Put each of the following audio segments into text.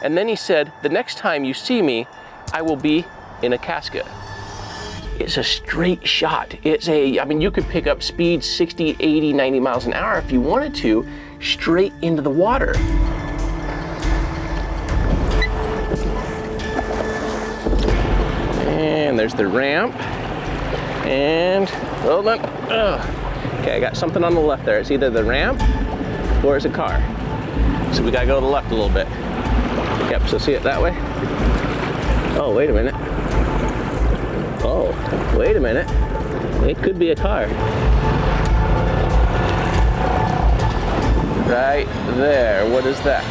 And then he said, the next time you see me, I will be in a casket. It's a straight shot. I mean, you could pick up speed 60, 80, 90 miles an hour if you wanted to, straight into the water. And there's the ramp. And, hold on. Okay, I got something on the left there. It's either the ramp or it's a car. So we gotta go to the left a little bit. Yep, so see it that way? Oh, wait a minute. Oh, wait a minute. It could be a car. Right there, what is that?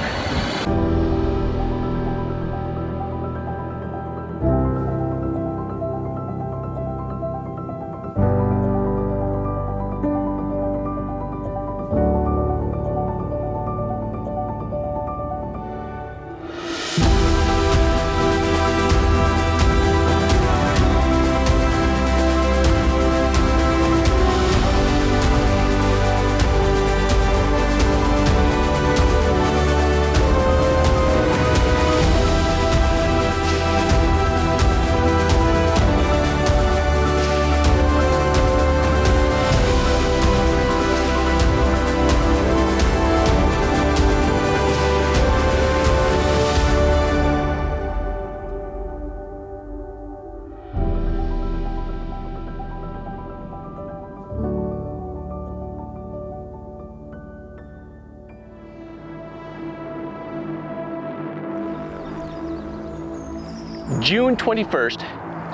June 21st,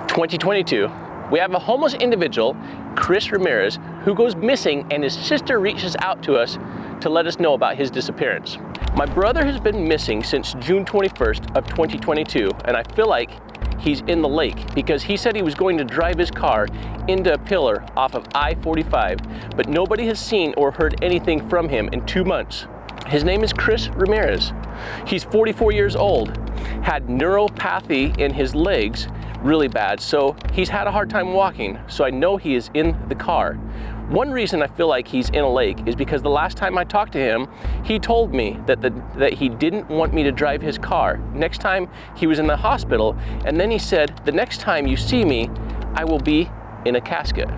2022, we have a homeless individual, Chris Ramirez, who goes missing, and his sister reaches out to us to let us know about his disappearance. My brother has been missing since June 21st of 2022, and I feel like he's in the lake because he said he was going to drive his car into a pillar off of I-45, but nobody has seen or heard anything from him in 2 months. His name is Chris Ramirez. He's 44 years old, had neuropathy in his legs, really bad, so he's had a hard time walking, so I know he is in the car. One reason I feel like he's in a lake is because the last time I talked to him, he told me that he didn't want me to drive his car. Next time he was in the hospital, and then he said, the next time you see me, I will be in a casket.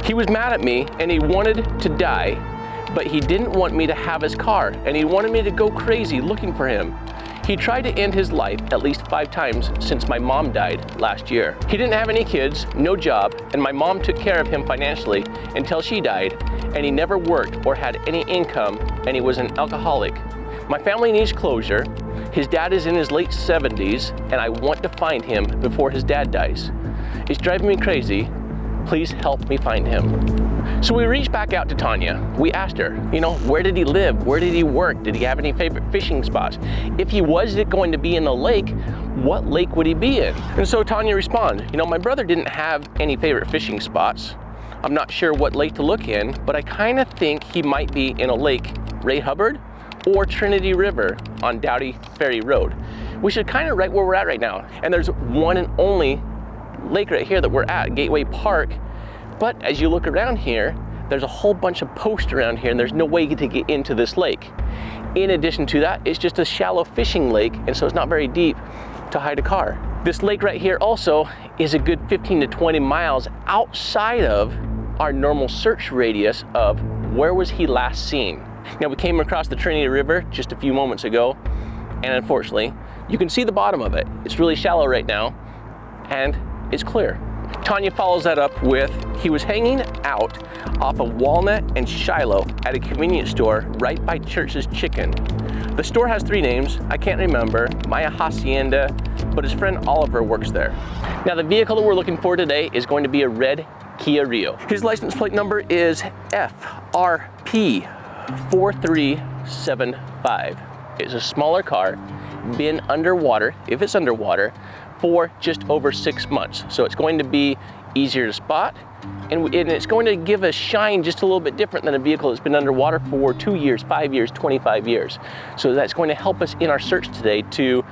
He was mad at me and he wanted to die, but he didn't want me to have his car, and he wanted me to go crazy looking for him. He tried to end his life at least 5 times since my mom died last year. He didn't have any kids, no job, and my mom took care of him financially until she died, and he never worked or had any income, and he was an alcoholic. My family needs closure. His dad is in his late 70s, and I want to find him before his dad dies. It's driving me crazy. Please help me find him. So we reached back out to Tanya. We asked her, where did he live? Where did he work? Did he have any favorite fishing spots? If he was going to be in the lake, what lake would he be in? And so Tanya responds, my brother didn't have any favorite fishing spots. I'm not sure what lake to look in, but I kind of think he might be in a lake, Ray Hubbard or Trinity River on Dowdy Ferry Road, which is kind of right where we're at right now. And there's one and only lake right here that we're at, Gateway Park. But as you look around here, there's a whole bunch of posts around here and there's no way to get into this lake. In addition to that, it's just a shallow fishing lake, and so it's not very deep to hide a car. This lake right here also is a good 15 to 20 miles outside of our normal search radius of where was he last seen. Now, we came across the Trinity River just a few moments ago, and unfortunately, you can see the bottom of it. It's really shallow right now, and it's clear. Tanya follows that up with, he was hanging out off of Walnut and Shiloh at a convenience store right by Church's Chicken. The store has 3 names, I can't remember, Maya Hacienda, but his friend Oliver works there. Now, the vehicle that we're looking for today is going to be a red Kia Rio. His license plate number is FRP 4375. It's a smaller car, been underwater, if it's underwater, for just over 6 months. So it's going to be easier to spot, and it's going to give a shine just a little bit different than a vehicle that's been underwater for 2 years, 5 years, 25 years. So that's going to help us in our search today to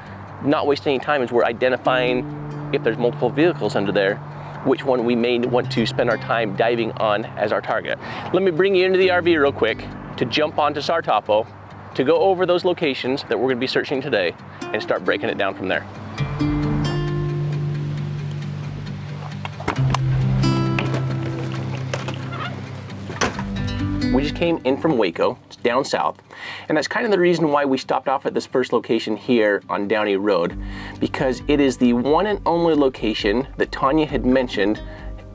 not waste any time as we're identifying if there's multiple vehicles under there, which one we may want to spend our time diving on as our target. Let me bring you into the RV real quick to jump onto Sartopo to go over those locations that we're going to be searching today and start breaking it down from there. We just came in from Waco, it's down south, and that's kind of the reason why we stopped off at this first location here on Downey Road, because it is the one and only location that Tanya had mentioned,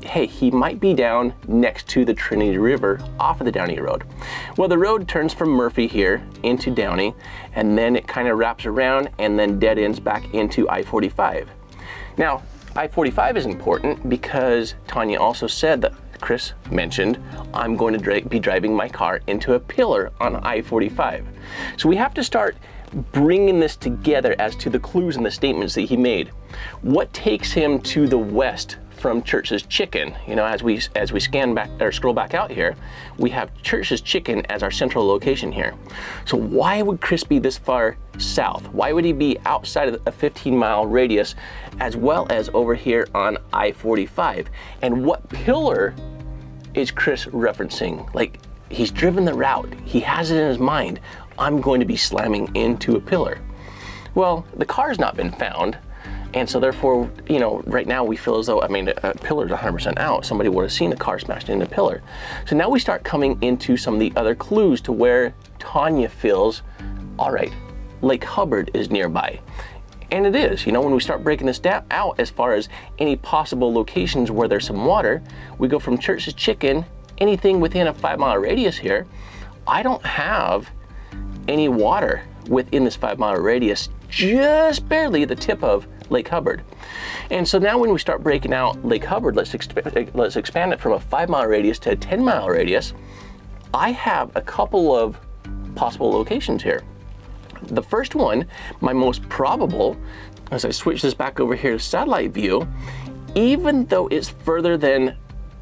hey, he might be down next to the Trinity River off of the Downey Road. Well, the road turns from Murphy here into Downey, and then it kind of wraps around and then dead ends back into I-45. Now, I-45 is important because Tanya also said that Chris mentioned, I'm going to be driving my car into a pillar on I-45. So we have to start bringing this together as to the clues and the statements that he made. What takes him to the west from Church's Chicken? You know, as we scan back or scroll back out here, we have Church's Chicken as our central location here. So why would Chris be this far south? Why would he be outside of a 15-mile radius as well as over here on I-45? And what pillar is Chris referencing? Like, he's driven the route, he has it in his mind, I'm going to be slamming into a pillar. Well, the car's not been found, and so therefore, you know, right now we feel as though, I mean, a pillar's 100% out. Somebody would have seen a car smashed into a pillar. So now we start coming into some of the other clues to where Tanya feels, all right, Lake Hubbard is nearby. And it is, you know, when we start breaking this down out as far as any possible locations where there's some water, we go from Church's Chicken, anything within a 5-mile radius here. I don't have any water within this 5-mile radius, just barely at the tip of Lake Hubbard. And so now when we start breaking out Lake Hubbard, let's expand it from a 5-mile radius to a 10-mile radius. I have a couple of possible locations here. The first one, my most probable, as I switch this back over here to satellite view, even though it's further than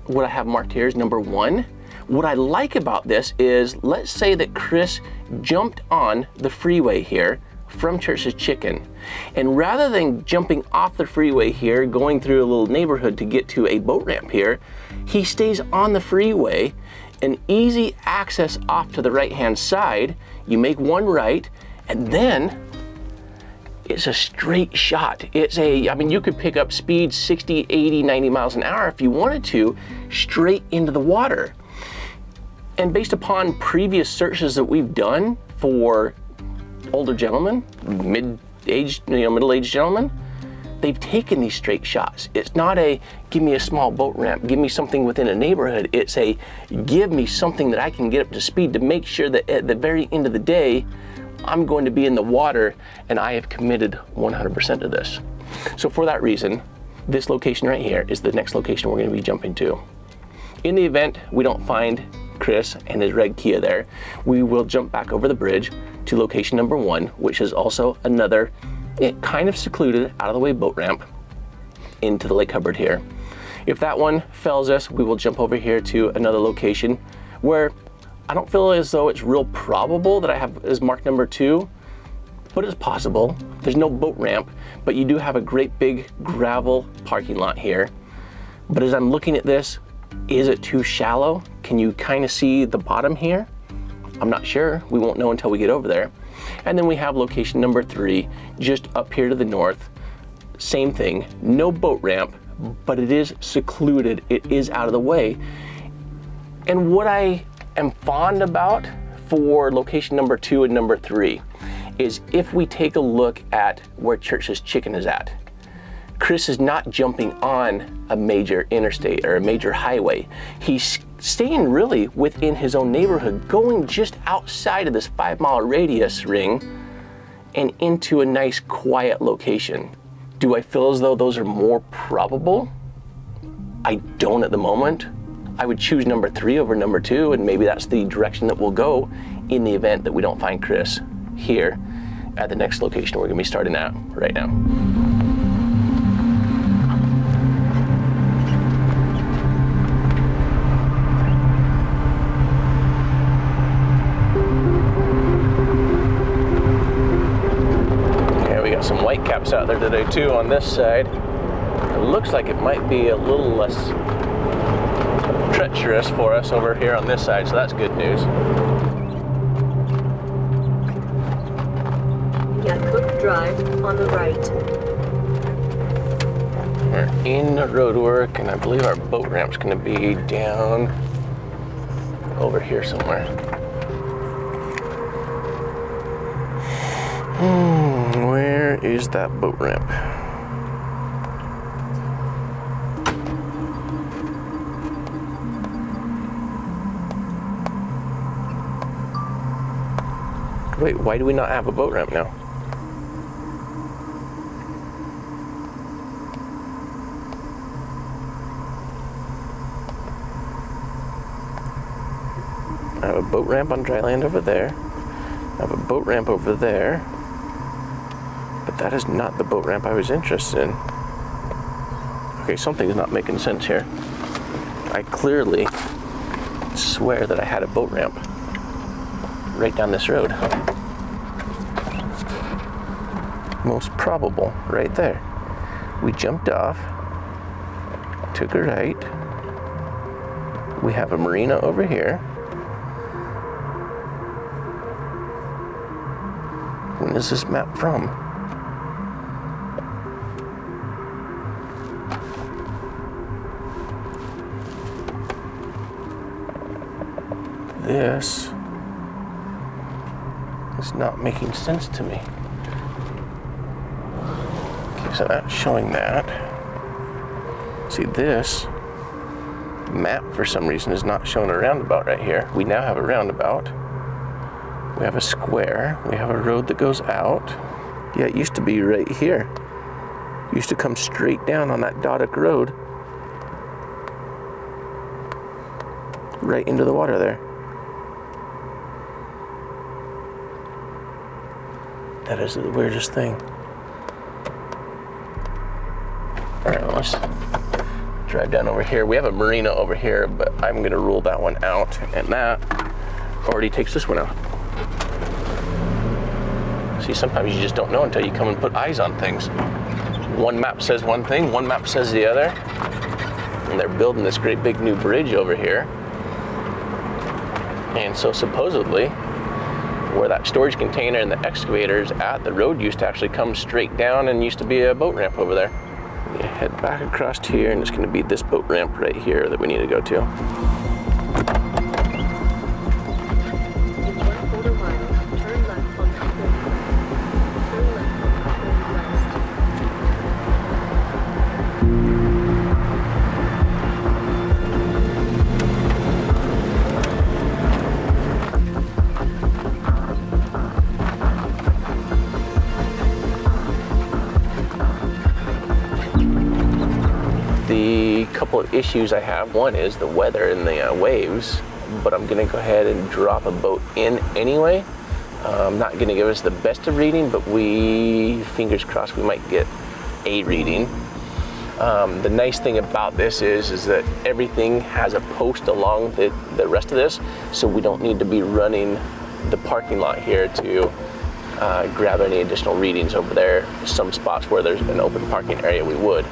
what I have marked here as number 1, what I like about this is, let's say that Chris jumped on the freeway here from Church's Chicken, and rather than jumping off the freeway here, going through a little neighborhood to get to a boat ramp here, he stays on the freeway, an easy access off to the right-hand side. You make one right, and then it's a straight shot. I mean, you could pick up speed 60, 80, 90 miles an hour if you wanted to, straight into the water. And based upon previous searches that we've done for older gentlemen, middle-aged gentlemen, they've taken these straight shots. It's not a, give me a small boat ramp, give me something within a neighborhood. It's a, give me something that I can get up to speed to make sure that at the very end of the day, I'm going to be in the water and I have committed 100% to this. So for that reason, this location right here is the next location we're going to be jumping to. In the event we don't find Chris and his red Kia there, we will jump back over the bridge to location number 1, which is also another kind of secluded, out of the way boat ramp into the Lake Hubbard here. If that one fails us, we will jump over here to another location where I don't feel as though it's real probable that I have as marked number 2, but it's possible. There's no boat ramp, but you do have a great big gravel parking lot here. But as I'm looking at this, is it too shallow? Can you kind of see the bottom here? I'm not sure. We won't know until we get over there. And then we have location number 3, just up here to the north. Same thing, no boat ramp, but it is secluded. It is out of the way. And what I am fond about for location number 2 and number 3 is if we take a look at where Church's Chicken is at. Chris is not jumping on a major interstate or a major highway. He's staying really within his own neighborhood, going just outside of this 5-mile radius ring and into a nice quiet location. Do I feel as though those are more probable? I don't at the moment. I would choose number 3 over number 2, and maybe that's the direction that we'll go in the event that we don't find Chris here at the next location we're gonna be starting at right now. Okay, we got some whitecaps out there today too on this side. It looks like it might be a little less treacherous for us over here on this side, so that's good news. drive on the right. We're in the road work, and I believe our boat ramp's gonna be down over here somewhere. Where is that boat ramp? Wait, why do we not have a boat ramp now? I have a boat ramp on dry land over there. I have a boat ramp over there. But that is not the boat ramp I was interested in. Okay, something's not making sense here. I clearly swear that I had a boat ramp right down this road. Most probable, right there. We jumped off, took a right. We have a marina over here. When is this map from? This is not making sense to me. Okay, so that's showing that. See, this map for some reason is not showing a roundabout right here. We now have a roundabout. We have a square. We have a road that goes out. Yeah, it used to be right here. It used to come straight down on that dotted road. Right into the water there. That is the weirdest thing. All right, let's drive down over here. We have a marina over here, but I'm gonna rule that one out, and that already takes this one out. See, sometimes you just don't know until you come and put eyes on things. One map says one thing, one map says the other, and they're building this great big new bridge over here. And so supposedly, where that storage container and the excavator is at, the road used to actually come straight down and used to be a boat ramp over there. We head back across here, and it's going to be this boat ramp right here that we need to go to. In 1/4 mile, turn left on Copland West. Turn left on Copland West. The couple of issues I have, one is the weather and the waves, but I'm gonna go ahead and drop a boat in anyway. I'm not gonna give us the best of reading, but fingers crossed, we might get a reading. The nice thing about this is that everything has a post along the rest of this, so we don't need to be running the parking lot here to grab any additional readings over there. Some spots where there's an open parking area, we would.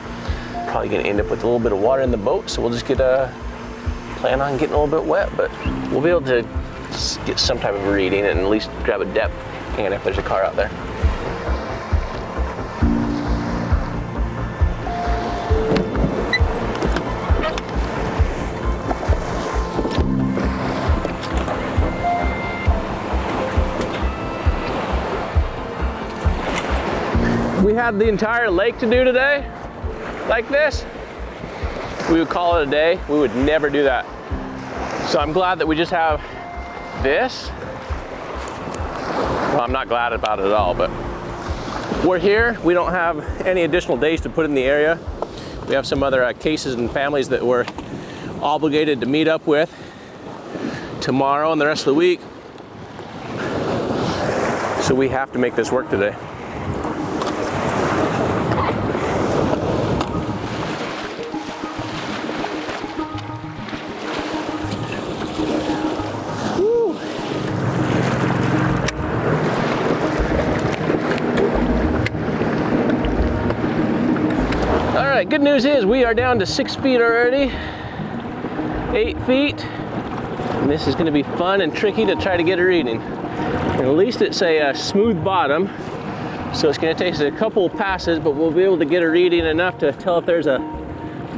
Probably gonna end up with a little bit of water in the boat, so we'll just plan on getting a little bit wet, but we'll be able to get some type of a reading and at least grab a depth, and if there's a car out there. We had the entire lake to do today. Like this, we would call it a day. We would never do that. So I'm glad that we just have this. Well, I'm not glad about it at all, but we're here. We don't have any additional days to put in the area. We have some other cases and families that we're obligated to meet up with tomorrow and the rest of the week. So we have to make this work today. Good news is we are down to 6 feet already, 8 feet, and this is going to be fun and tricky to try to get a reading. And at least it's a smooth bottom, So it's going to take us a couple of passes, but we'll be able to get a reading enough to tell if there's a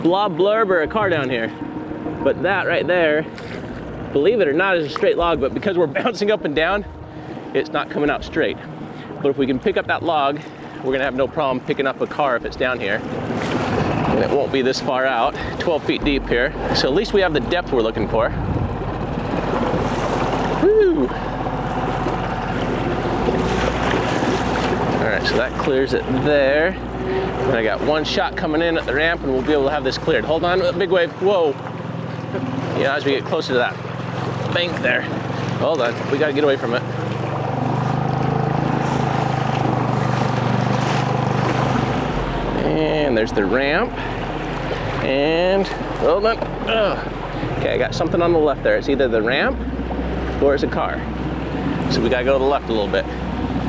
blob blurb or a car down here. But that right there, believe it or not, is a straight log, but because we're bouncing up and down, it's not coming out straight. But if we can pick up that log, we're going to have no problem picking up a car if it's down here. And it won't be this far out, 12 feet deep here. So at least we have the depth we're looking for. Woo! All right, so that clears it there. And I got one shot coming in at the ramp and we'll be able to have this cleared. Hold on, big wave, whoa. Yeah, as we get closer to that bank there. Hold on, we gotta get away from it. And there's the ramp. And, hold on. Ugh. Okay, I got something on the left there. It's either the ramp or it's a car. So we gotta go to the left a little bit.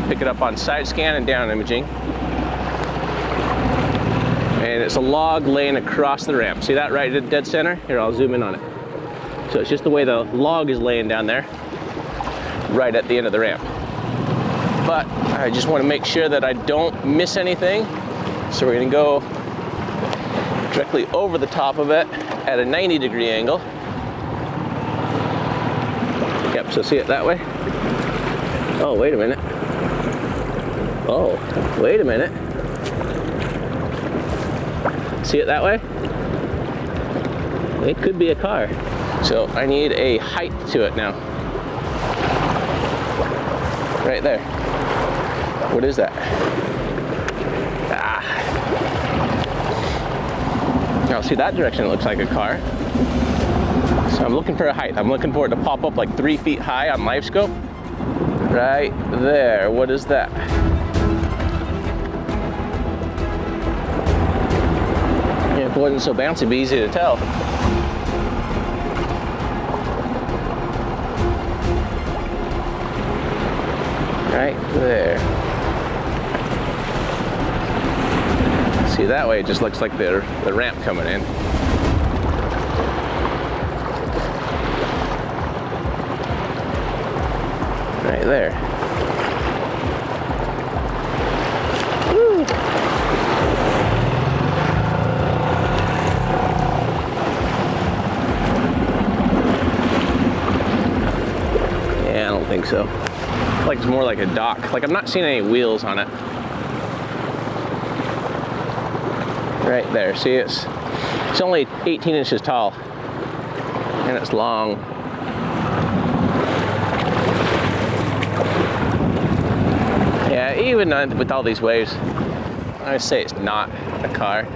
Pick it up on side scan and down imaging. And it's a log laying across the ramp. See that right at dead center? Here, I'll zoom in on it. So it's just the way the log is laying down there, right at the end of the ramp. But I just want to make sure that I don't miss anything. So we're gonna go directly over the top of it at a 90-degree angle. Yep, so see it that way? Oh, wait a minute. Oh, wait a minute. See it that way? It could be a car. So I need a height to it now. Right there. What is that? Ah. Now see that direction, it looks like a car. So I'm looking for a height. I'm looking for it to pop up like 3 feet high on live scope. Right there, what is that? If it wasn't so bouncy, it'd be easy to tell. Right there. See, that way it just looks like the ramp coming in. Right there. Woo. Yeah, I don't think so. Like it's more like a dock. Like I'm not seeing any wheels on it. Right there, see it's only 18 inches tall and it's long. Yeah, even with all these waves, I would say it's not a car.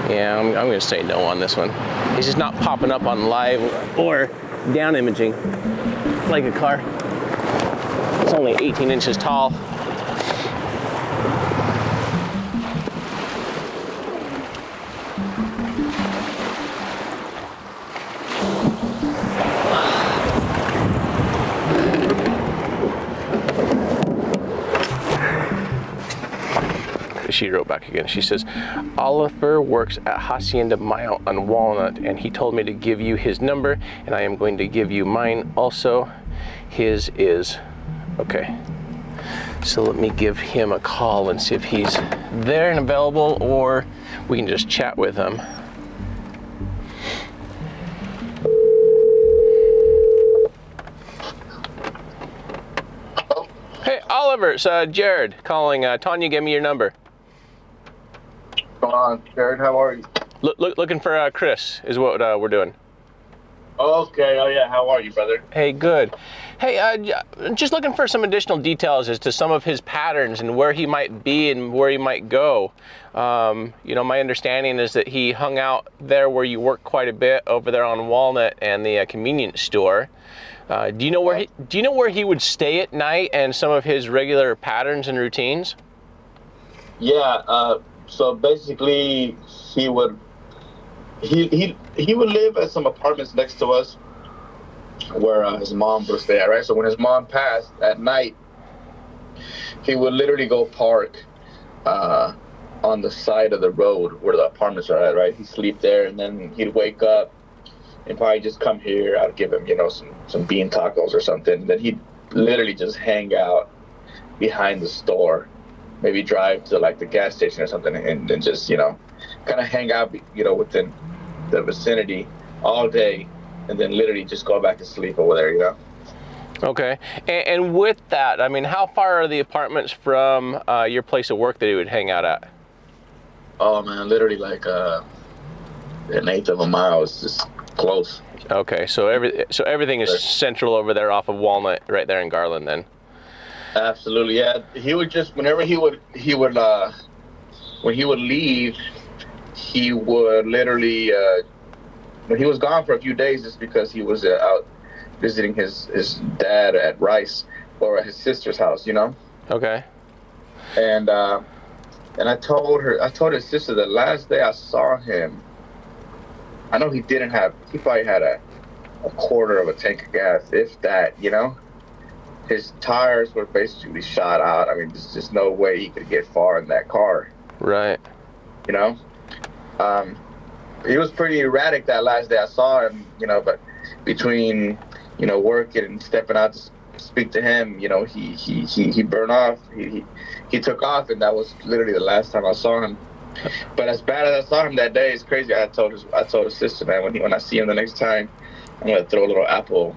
Yeah, I'm gonna say no on this one. It's just not popping up on live or down imaging like a car. It's only 18 inches tall. She wrote back again. She says, Oliver works at Hacienda Mile on Walnut, and he told me to give you his number, and I am going to give you mine also. His is, okay. So let me give him a call and see if he's there and available, or we can just chat with him. Hey, Oliver, it's Jared calling. Tanya gave me your number. What's going on, Jared? How are you? Looking for Chris is what we're doing. Okay. Oh yeah. How are you, brother? Hey, good. Hey, just looking for some additional details as to some of his patterns and where he might be and where he might go. You know, my understanding is that he hung out there where you work quite a bit, over there on Walnut and the convenience store. Do you know where he would stay at night and some of his regular patterns and routines? Yeah. So basically, he would live at some apartments next to us where his mom would stay at, right? So when his mom passed at night, he would literally go park on the side of the road where the apartments are at, right? He'd sleep there, and then he'd wake up and probably just come here. I'd give him, you know, some bean tacos or something. Then he'd literally just hang out behind the store, maybe drive to like the gas station or something, and then just kind of hang out within the vicinity all day, and then literally just go back to sleep over there. Okay. And with that, I mean, how far are the apartments from your place of work that he would hang out at? Oh man, literally like an eighth of a mile. It's just close. Okay, so everything is central over there off of Walnut, right there in Garland, then. Absolutely, yeah. He would just whenever when he would leave, he would literally when he was gone for a few days, just because he was out visiting his dad at Rice or at his sister's house, Okay. And I told his sister the last day I saw him, I know he probably had a quarter of a tank of gas, if that, His tires were basically shot out. I mean, there's just no way he could get far in that car. Right. He was pretty erratic that last day I saw him, but between, working and stepping out to speak to him, he burned off. He took off, and that was literally the last time I saw him. But as bad as I saw him that day, it's crazy. I told his sister, man, when I see him the next time, I'm gonna throw a little apple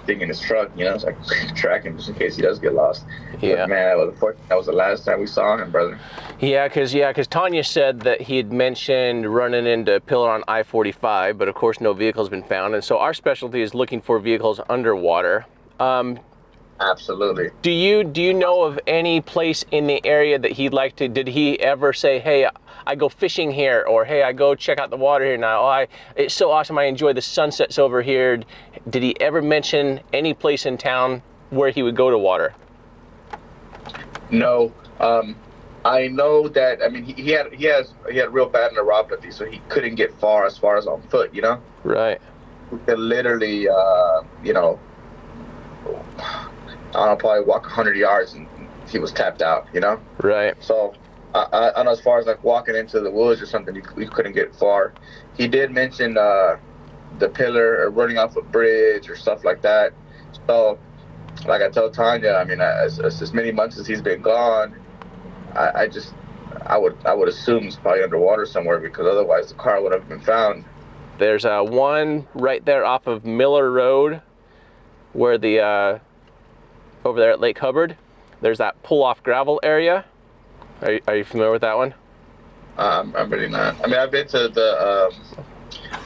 thing in his truck, it's like track him just in case he does get lost. Yeah. But man, that was the last time we saw him, brother. Yeah, because Tanya said that he had mentioned running into a pillar on I-45, but of course no vehicle's been found, and so our specialty is looking for vehicles underwater. Absolutely. Do you know of any place in the area that he'd like to? Did he ever say, "Hey, I go fishing here," or "Hey, I go check out the water here now. Oh, it's so awesome. I enjoy the sunsets over here." Did he ever mention any place in town where he would go to water? No. I know that. I mean, he had real bad neuropathy, so he couldn't get far as on foot. Right. He could literally, I don't know, probably walk 100 yards and he was tapped out, Right. So I know as far as like walking into the woods or something, he couldn't get far. He did mention the pillar or running off a bridge or stuff like that. So like I told Tanya, I mean, as many months as he's been gone, I would assume he's probably underwater somewhere, because otherwise the car would have been found. There's one right there off of Miller Road, where the over there at Lake Hubbard, there's that pull-off gravel area. Are you familiar with that one? I'm really not. I mean, I've been to the.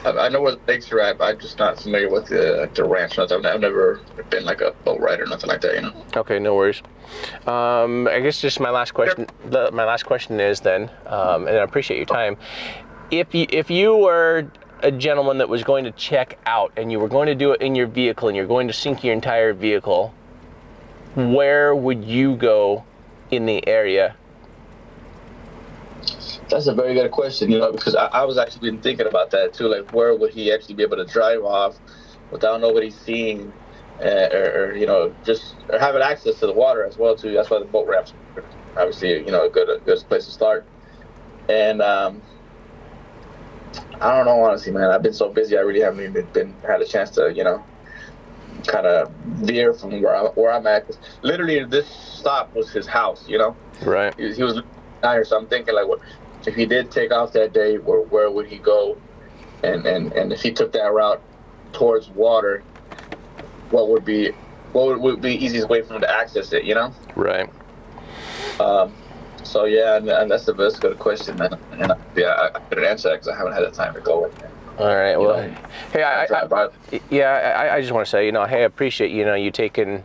I know where the lakes are at, but I'm just not familiar with the ranch. I've never been like a boat ride or nothing like that, Okay, no worries. I guess just my last question. My last question is then, and I appreciate your time. If you were a gentleman that was going to check out, and you were going to do it in your vehicle, and you're going to sink your entire vehicle, where would you go in the area? That's a very good question, because I was actually been thinking about that too. Like, where would he actually be able to drive off without nobody seeing, or having access to the water as well too. That's why the boat ramps, obviously, a good place to start. And I don't know, honestly, man. I've been so busy, I really haven't even had a chance to, kind of veer from where I'm at. 'Cause literally, this stop was his house, Right. He was down here, so I'm thinking, like, what if he did take off that day? Where would he go? And if he took that route towards water, what would be easiest way for him to access it? Right. So yeah, and that's a good question, man. And I couldn't answer that because I haven't had the time to go with it. All right. Well, hey, I just want to say, hey, I appreciate you taking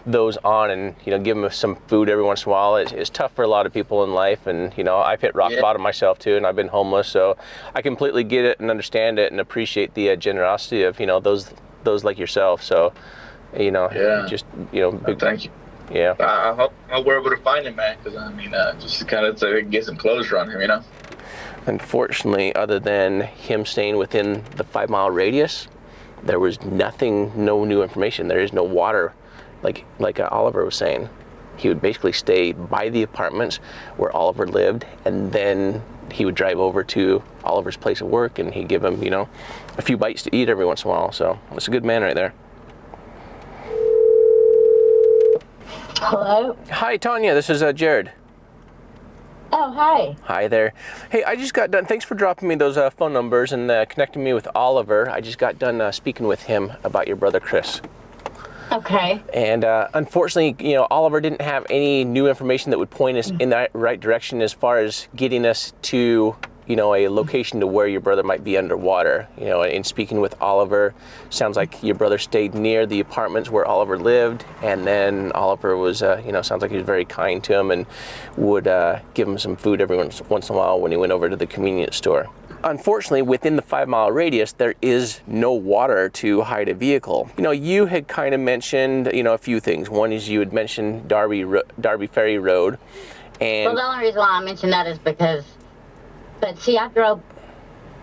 those on and give them some food every once in a while. It's tough for a lot of people in life, and I've hit rock bottom myself too, and I've been homeless, so I completely get it and understand it and appreciate the generosity of those like yourself. So just big, thank you. Yeah. I hope we're able to find him, man, because I mean, just kind of to get some closure on him, Unfortunately, other than him staying within the 5-mile radius, there was no new information. There is no water, like Oliver was saying. He would basically stay by the apartments where Oliver lived, and then he would drive over to Oliver's place of work, and he'd give him, a few bites to eat every once in a while. So that's a good man right there. Hello? Hi, Tanya. This is Jared. Oh, hi. Hi there. Hey, I just got done. Thanks for dropping me those phone numbers and connecting me with Oliver. I just got done speaking with him about your brother Chris. Okay. And unfortunately, Oliver didn't have any new information that would point us in the right direction as far as getting us to, a location to where your brother might be underwater. In speaking with Oliver, sounds like your brother stayed near the apartments where Oliver lived, and then Oliver was, sounds like he was very kind to him and would give him some food every once in a while when he went over to the convenience store. Unfortunately, within the 5-mile radius, there is no water to hide a vehicle. You had kind of mentioned, a few things. One is you had mentioned Darby Ferry Road, and Well, the only reason why I mentioned that is because, but see, I drove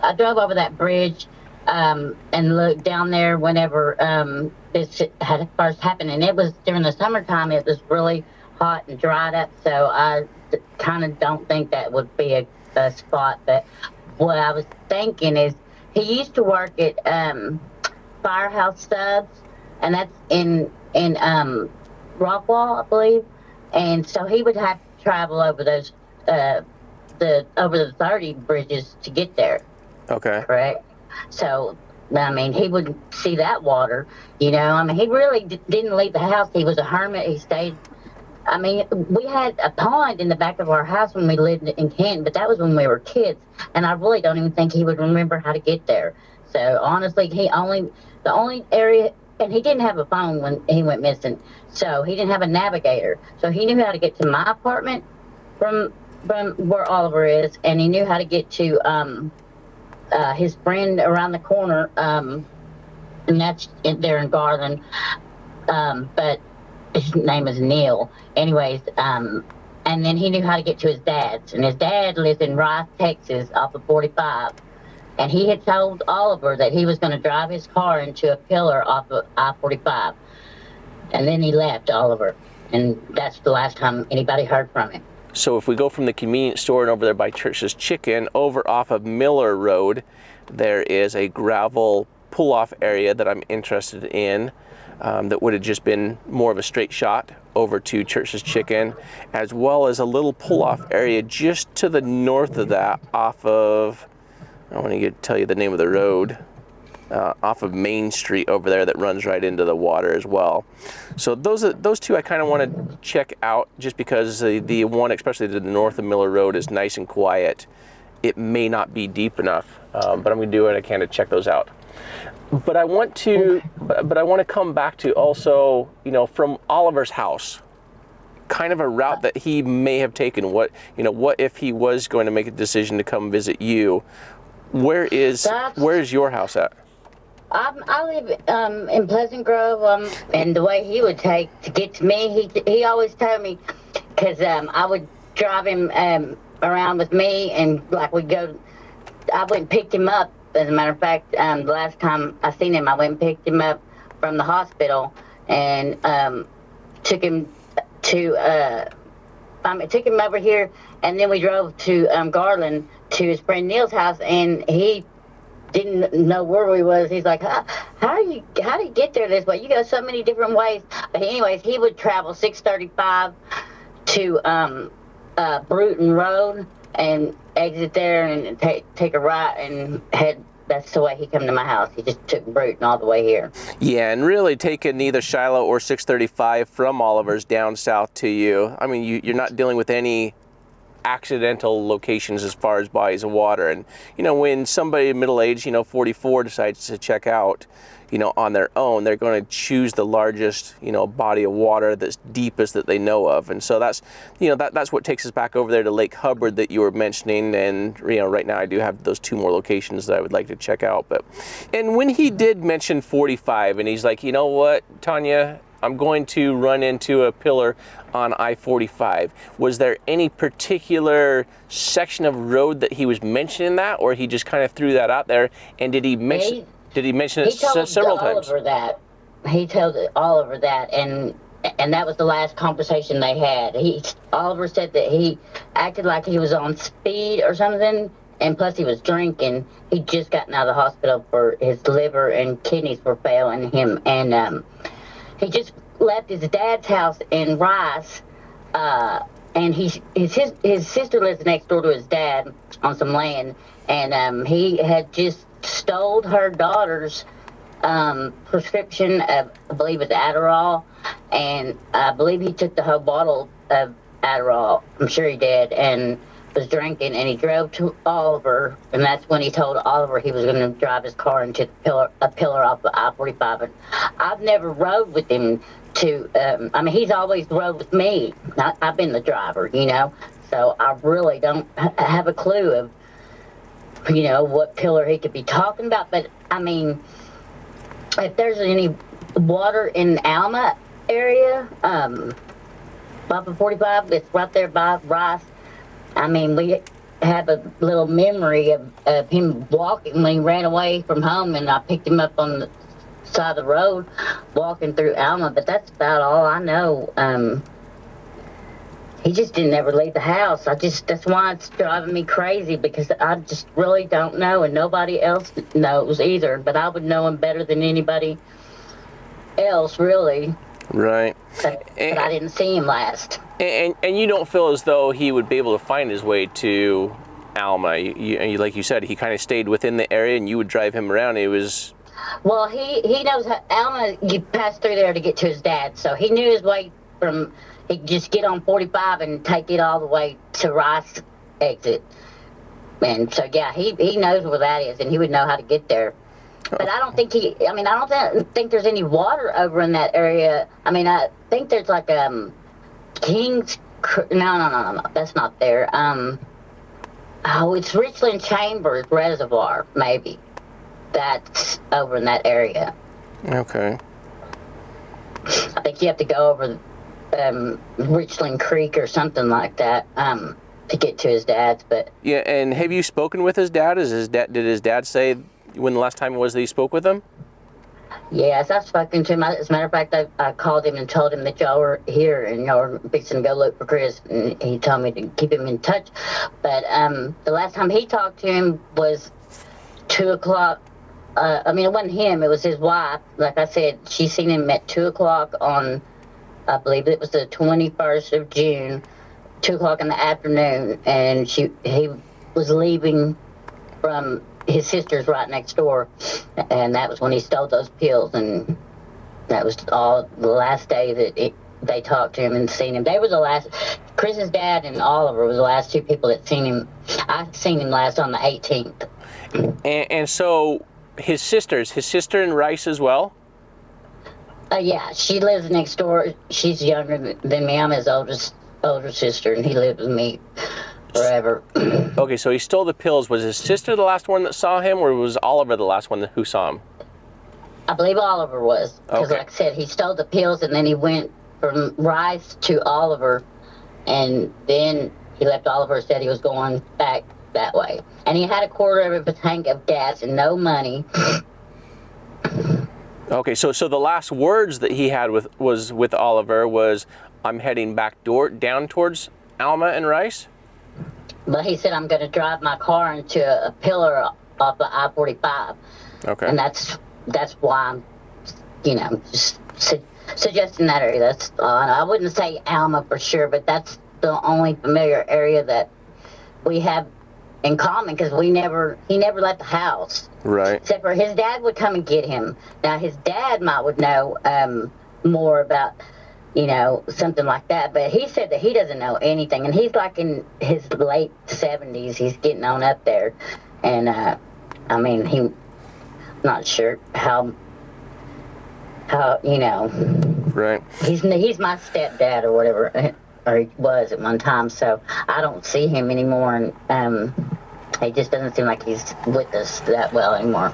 over that bridge and looked down there whenever this had first happened, and it was during the summertime. It was really hot and dried up, so I kind of don't think that would be a spot. But what I was thinking is he used to work at Firehouse Subs, and that's in Rockwall, I believe. And so he would have to travel over those over the 30 bridges to get there. Okay. Correct. So he wouldn't see that water. He really didn't leave the house. He was a hermit. He stayed. We had a pond in the back of our house when we lived in Canton, but that was when we were kids, and I really don't even think he would remember how to get there. So honestly, the only area, and he didn't have a phone when he went missing, so he didn't have a navigator. So he knew how to get to my apartment from where Oliver is, and he knew how to get to his friend around the corner, and that's there in Garland, but his name is Neil. Anyways, and then he knew how to get to his dad's, and his dad lives in Rice, Texas, off of 45. And he had told Oliver that he was going to drive his car into a pillar off of I-45. And then he left Oliver, and that's the last time anybody heard from him. So if we go from the convenience store and over there by Church's Chicken, over off of Miller Road, there is a gravel pull-off area that I'm interested in. That would have just been more of a straight shot over to Church's Chicken, as well as a little pull-off area just to the north of that, off of, I want to tell you the name of the road, off of Main Street over there that runs right into the water as well. So those two I kind of want to check out, just because the one, especially to the north of Miller Road, is nice and quiet. It may not be deep enough, but I'm going to do what I can to check those out. But I want to come back to also, from Oliver's house, kind of a route that he may have taken. What if he was going to make a decision to come visit you? Where is your house at? I live in Pleasant Grove, and the way he would take to get to me, he always told me, because I would drive him around with me, and like I went and picked him up. As a matter of fact, the last time I seen him, I went and picked him up from the hospital and took him over here, and then we drove to Garland to his friend Neil's house, and he didn't know where we was. He's like, how do you get there this way? You go so many different ways. But anyways, he would travel 635 to Bruton Road and exit there and take a right and head. That's the way he come to my house. He just took Bruton all the way here. Yeah, and really taking either Shiloh or 635 from Oliver's down south to you. You're not dealing with any accidental locations as far as bodies of water. And when somebody middle-aged, 44, decides to check out, on their own, they're going to choose the largest, body of water that's deepest that they know of. And so that's what takes us back over there to Lake Hubbard that you were mentioning. And right now I do have those two more locations that I would like to check out. And when he did mention 45, and he's like, you know what, Tanya, I'm going to run into a pillar on I-45. Was there any particular section of road that he was mentioning that, or he just kind of threw that out there? And did he mention it several times? He told Oliver that, and that was the last conversation they had. Oliver said that he acted like he was on speed or something, and plus he was drinking. He'd just gotten out of the hospital for his liver and kidneys were failing him, and he just left his dad's house in Rice, and his sister lives next door to his dad on some land, and he had just stole her daughter's prescription of, I believe it's Adderall, and I believe he took the whole bottle of Adderall. I'm sure he did, and was drinking, and he drove to Oliver, and that's when he told Oliver he was going to drive his car into a pillar off the I-45. And I've never rode with him I mean, he's always rode with me. I've been the driver, so I really don't have a clue of, what pillar he could be talking about. But, I mean, if there's any water in Alma area, off of 45, it's right there by Rice. I mean, we have a little memory of him walking when he ran away from home, and I picked him up on the side of the road walking through Alma, but that's about all I know. He just didn't ever leave the house. That's why it's driving me crazy, because I just really don't know, and nobody else knows either, but I would know him better than anybody else, really. Right. But I didn't see him last. And you don't feel as though he would be able to find his way to Alma. You like you said, he kind of stayed within the area, and you would drive him around. It was... Well, he knows how Alma, you pass through there to get to his dad, so he knew his way from... He could just get on 45 and take it all the way to Rice exit. And so, yeah, he knows where that is, and he would know how to get there. But I don't think I don't think there's any water over in that area. I mean, I think there's like King's... No, that's not there. It's Richland Chambers Reservoir, maybe. That's over in that area. Okay. I think you have to go over Richland Creek or something like that to get to his dad's. But yeah, and have you spoken with his dad? Did his dad say when the last time was that he spoke with him? Yes, I've spoken to him. As a matter of fact, I called him and told him that y'all were here and y'all were fixing to go look for Chris, and he told me to keep him in touch. But the last time he talked to him was 2 o'clock. I mean, it wasn't him, it was his wife. Like I said, she seen him at 2 o'clock on, I believe it was the 21st of June, 2 o'clock in the afternoon, and he was leaving from his sister's right next door, and that was when he stole those pills, and that was all the last day that they talked to him and seen him. They were the last, Chris's dad and Oliver was the last two people that seen him. I seen him last on the 18th. And so his sister in Rice as well? Yeah, she lives next door. She's younger than me. I'm his older sister, and he lived with me forever. Okay, so he stole the pills. Was his sister the last one that saw him, or was Oliver the last one who saw him? I believe Oliver was. Because Okay. like I said, he stole the pills, and then he went from Rice to Oliver, and then he left Oliver, said he was going back that way. And he had a quarter of a tank of gas and no money. Okay, so the last words that he had with Oliver was, "I'm heading down towards Alma and Rice." But he said, I'm going to drive my car into a pillar off the I-45. Okay. And that's why I'm, just suggesting that area. That's I wouldn't say Alma for sure, but that's the only familiar area that we have in common, because he never left the house. Right. Except for his dad would come and get him. Now his dad would know more about, something like that. But he said that he doesn't know anything, and he's like in his late 70s. He's getting on up there, and I'm not sure how Right. He's my stepdad or whatever, or he was at one time. So I don't see him anymore, and he just doesn't seem like he's with us that well anymore.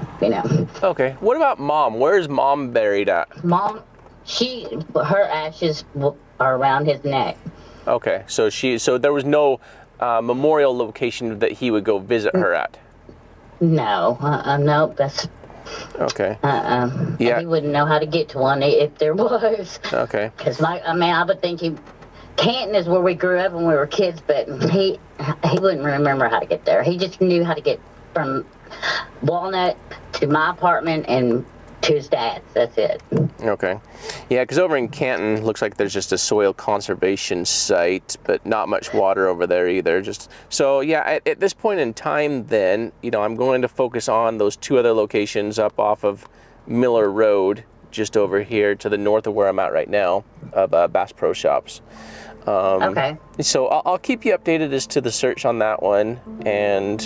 Okay. What about Mom? Where's Mom buried at? Mom, her ashes are around his neck. Okay. So there was no memorial location that he would go visit her at. No, nope. That's Okay. Yeah. He wouldn't know how to get to one if there was. Okay. Because I would think Canton is where we grew up when we were kids, but he wouldn't remember how to get there. He just knew how to get from Walnut to my apartment and to his dad's. That's it. Okay. Yeah, because over in Canton, looks like there's just a soil conservation site, but not much water over there either. Just so, yeah, at this point in time then, you know, I'm going to focus on those 2 other locations up off of Miller Road, just over here to the north of where I'm at right now, of Bass Pro Shops. Okay. So I'll keep you updated as to the search on that one, and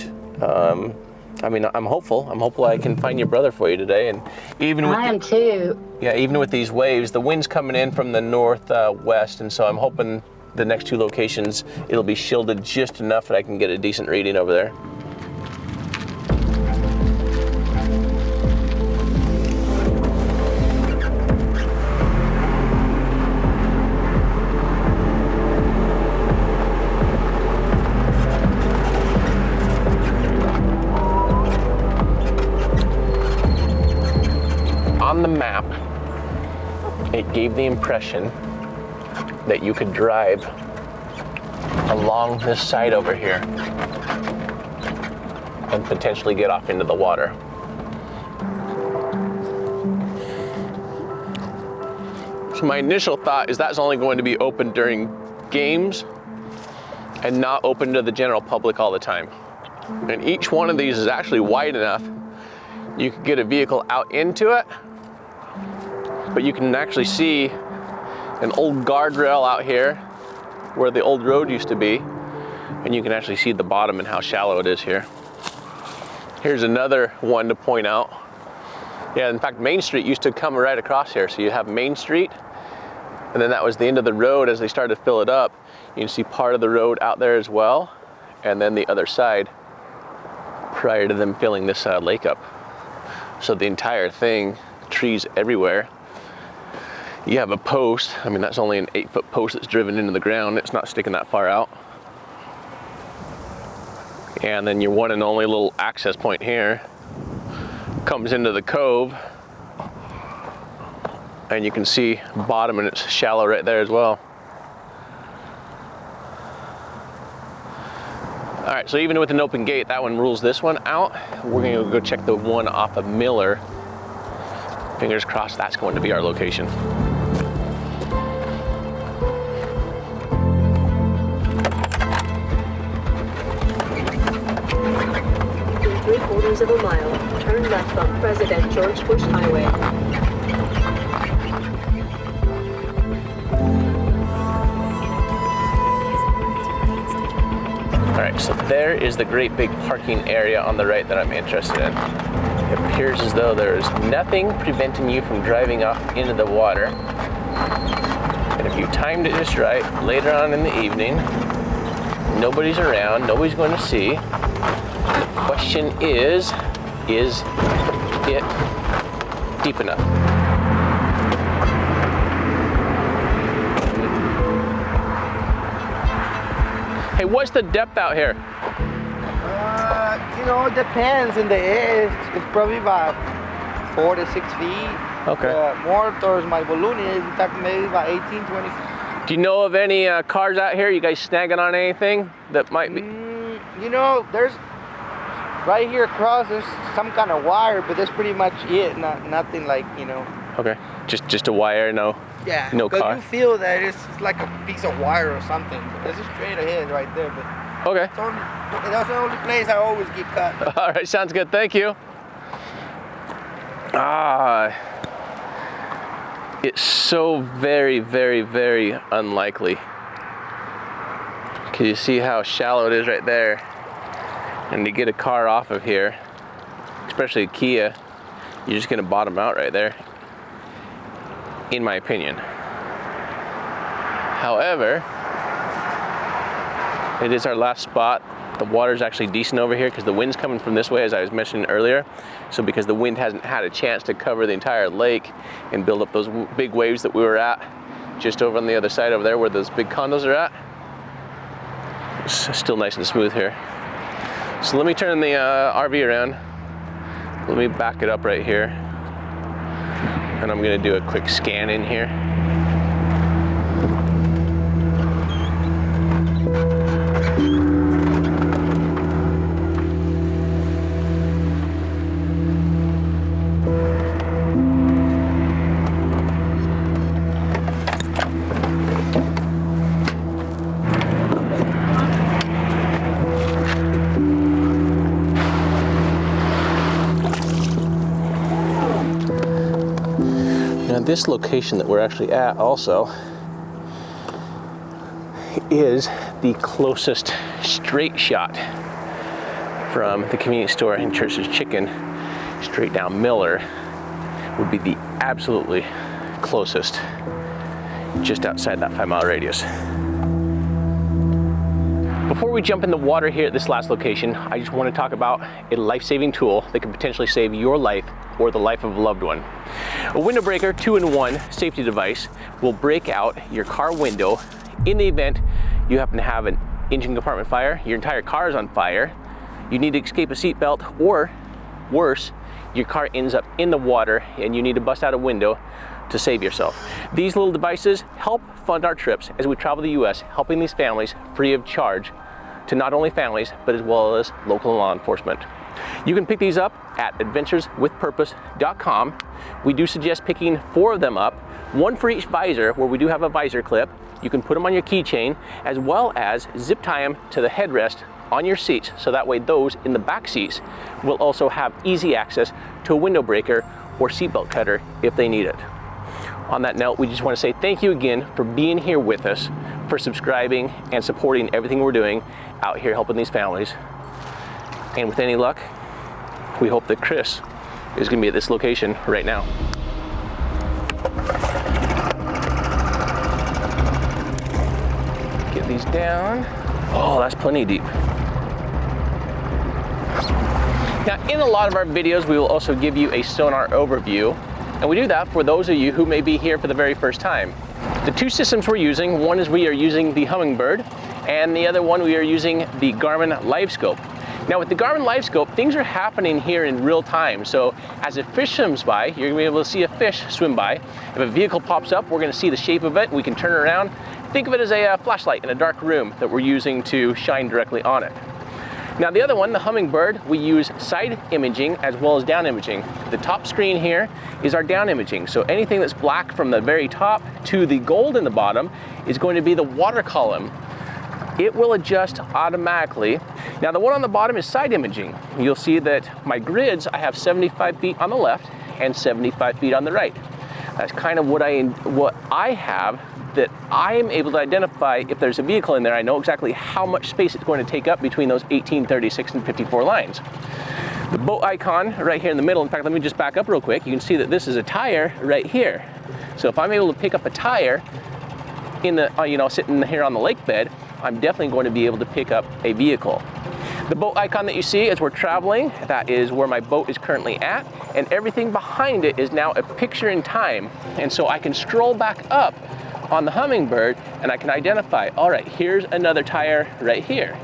I mean, I'm hopeful I can find your brother for you today. And even with I am too. yeah, even with these waves, the wind's coming in from the northwest, and so I'm hoping the next 2 locations it'll be shielded just enough that I can get a decent reading over there. On the map, it gave the impression that you could drive along this side over here and potentially get off into the water. So my initial thought is that's only going to be open during games and not open to the general public all the time. And each one of these is actually wide enough you could get a vehicle out into it, but you can actually see an old guardrail out here where the old road used to be, and you can actually see the bottom and how shallow it is here. Here's another one to point out. Yeah, in fact, Main Street used to come right across here. So you have Main Street, and then that was the end of the road. As they started to fill it up, you can see part of the road out there as well, and then the other side prior to them filling this lake up. So the entire thing, trees everywhere. You have a post. I mean, that's only an 8-foot post that's driven into the ground. It's not sticking that far out. And then your one and only little access point here comes into the cove. And you can see bottom, and it's shallow right there as well. All right, so even with an open gate, that one rules this one out. We're gonna go check the one off of Miller. Fingers crossed that's going to be our location. In 3/4 of a mile, turn left on President George Bush Highway. All right, so there is the great big parking area on the right that I'm interested in. It appears as though there is nothing preventing you from driving off into the water. And if you timed it just right, later on in the evening, nobody's around, nobody's going to see. The question is it deep enough? Hey, what's the depth out here? You know, it depends in the air. It's probably about 4 to 6 feet. Okay. More towards my balloon is maybe about 18, 20 feet. Do you know of any cars out here? You guys snagging on anything that might be? You know, there's right here across. There's some kind of wire, but that's pretty much it. Nothing like, you know. Okay, just a wire, no. Yeah. No car. You feel that it's like a piece of wire or something. But it's straight ahead right there. But Okay. that's the only place I always get cut. All right, sounds good. Thank you. It's so very, very, very unlikely. Can you see how shallow it is right there? And to get a car off of here, especially a Kia, you're just gonna bottom out right there, in my opinion. However, it is our last spot. The water's actually decent over here because the wind's coming from this way, as I was mentioning earlier. So because the wind hasn't had a chance to cover the entire lake and build up those big waves that we were at just over on the other side over there where those big condos are at, it's still nice and smooth here. So let me turn the RV around. Let me back it up right here. And I'm gonna do a quick scan in here. this location that we're actually at also is the closest straight shot from the convenience store in Church's Chicken straight down Miller would be the absolutely closest, just outside that 5-mile radius. Before we jump in the water here at this last location, I just want to talk about a life-saving tool that can potentially save your life or the life of a loved one. A window breaker 2-in-1 safety device will break out your car window in the event you happen to have an engine compartment fire, your entire car is on fire, you need to escape a seatbelt, or worse, your car ends up in the water and you need to bust out a window to save yourself. These little devices help fund our trips as we travel the US, helping these families free of charge to not only families, but as well as local law enforcement. You can pick these up at adventureswithpurpose.com. We do suggest picking 4 of them up, 1 for each visor, where we do have a visor clip. You can put them on your keychain, as well as zip tie them to the headrest on your seats, so that way those in the back seats will also have easy access to a window breaker or seatbelt cutter if they need it. On that note, we just want to say thank you again for being here with us, for subscribing and supporting everything we're doing out here helping these families. And with any luck, we hope that Chris is going to be at this location right now. Get these down. Oh, that's plenty deep. Now, in a lot of our videos, we will also give you a sonar overview, and we do that for those of you who may be here for the very first time. The 2 systems we're using, one is we are using the Hummingbird, and the other one we are using the Garmin LiveScope. Now with the Garmin LiveScope, things are happening here in real time. So as a fish swims by, you're gonna be able to see a fish swim by. If a vehicle pops up, we're gonna see the shape of it. We can turn it around. Think of it as a flashlight in a dark room that we're using to shine directly on it. Now the other one, the Hummingbird, we use side imaging as well as down imaging. The top screen here is our down imaging. So anything that's black from the very top to the gold in the bottom is going to be the water column. It will adjust automatically. Now the one on the bottom is side imaging. You'll see that my grids, I have 75 feet on the left and 75 feet on the right. That's kind of what I have, that I am able to identify if there's a vehicle in there. I know exactly how much space it's going to take up between those 18, 36, and 54 lines. The boat icon right here in the middle, in fact, let me just back up real quick. You can see that this is a tire right here. So if I'm able to pick up a tire in the, sitting here on the lake bed, I'm definitely going to be able to pick up a vehicle. The boat icon that you see as we're traveling, that is where my boat is currently at, and everything behind it is now a picture in time. And so I can scroll back up on the Hummingbird and I can identify, all right, here's another tire right here.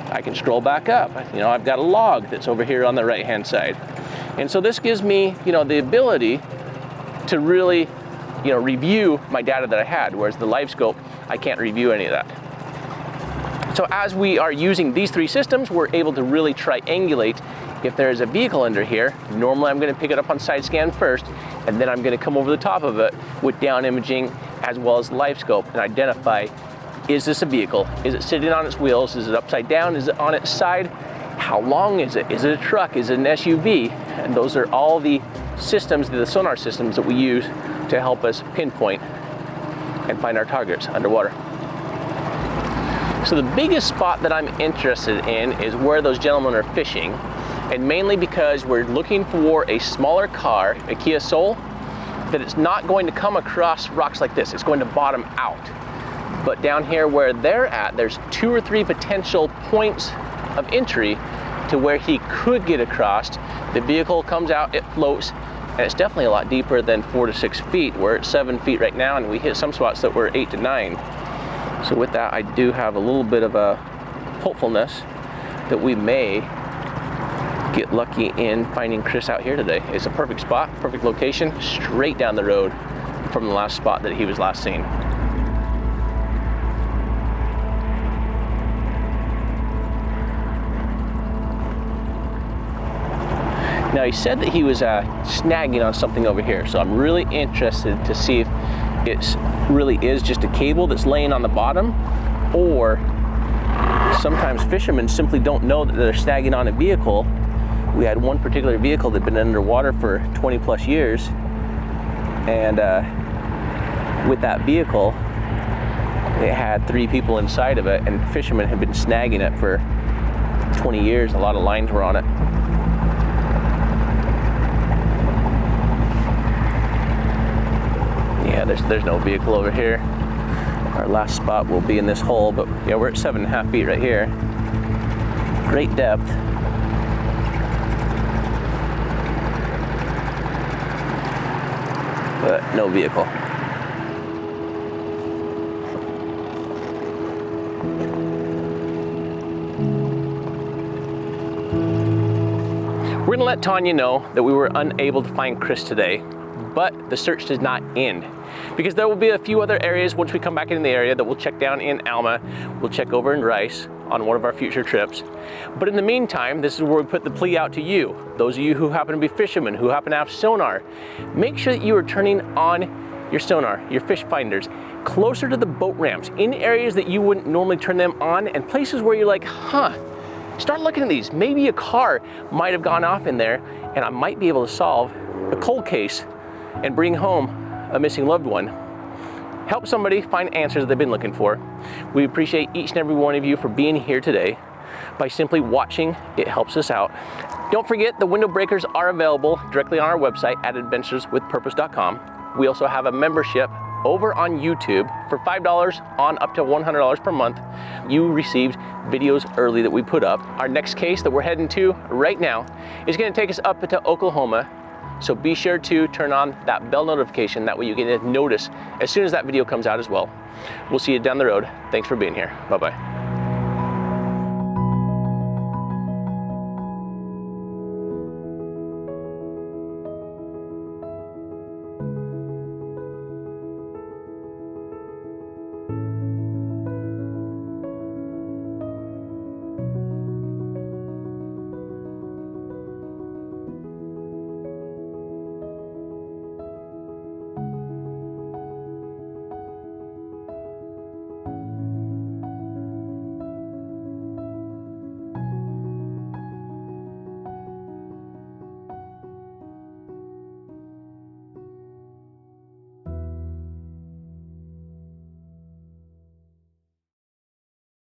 I can scroll back up. I've got a log that's over here on the right-hand side. And so this gives me, the ability to really, review my data that I had, whereas the LiveScope, I can't review any of that. So as we are using these 3 systems, we're able to really triangulate if there's a vehicle under here. Normally I'm going to pick it up on side scan first, and then I'm going to come over the top of it with down imaging as well as LiveScope and identify, is this a vehicle? Is it sitting on its wheels? Is it upside down? Is it on its side? How long is it? Is it a truck? Is it an SUV? And those are all the systems, the sonar systems that we use to help us pinpoint and find our targets underwater. So the biggest spot that I'm interested in is where those gentlemen are fishing, and mainly because we're looking for a smaller car, a Kia Soul, that it's not going to come across rocks like this. It's going to bottom out. But down here where they're at, there's 2 or 3 potential points of entry to where he could get across. The vehicle comes out, it floats, and it's definitely a lot deeper than 4 to 6 feet. We're at 7 feet right now, and we hit some spots that were 8 to 9. So with that, I do have a little bit of a hopefulness that we may get lucky in finding Chris out here today. It's a perfect spot, perfect location, straight down the road from the last spot that he was last seen. Now he said that he was snagging on something over here, so I'm really interested to see if it really is just a cable that's laying on the bottom, or sometimes fishermen simply don't know that they're snagging on a vehicle. We had one particular vehicle that had been underwater for 20 plus years, And with that vehicle, it had 3 people inside of it, and fishermen had been snagging it for 20 years. A lot of lines were on it. Yeah, there's no vehicle over here. Our last spot will be in this hole, but yeah, we're at 7.5 feet right here. Great depth. But no vehicle. We're gonna let Tanya know that we were unable to find Chris today, but the search does not end, because there will be a few other areas once we come back in the area that we'll check down in Alma. We'll check over in Rice on one of our future trips. But in the meantime, this is where we put the plea out to you, those of you who happen to be fishermen, who happen to have sonar. Make sure that you are turning on your sonar, your fish finders, closer to the boat ramps, in areas that you wouldn't normally turn them on, and places where you're like, huh, start looking at these. Maybe a car might have gone off in there, and I might be able to solve a cold case and bring home a missing loved one. Help somebody find answers they've been looking for. We appreciate each and every one of you for being here today. By simply watching, it helps us out. Don't forget, the window breakers are available directly on our website at adventureswithpurpose.com. We also have a membership over on YouTube for $5 on up to $100 per month. You received videos early that we put up. Our next case that we're heading to right now is going to take us up to Oklahoma. So be sure to turn on that bell notification. That way you get a notice as soon as that video comes out as well. We'll see you down the road. Thanks for being here. Bye-bye.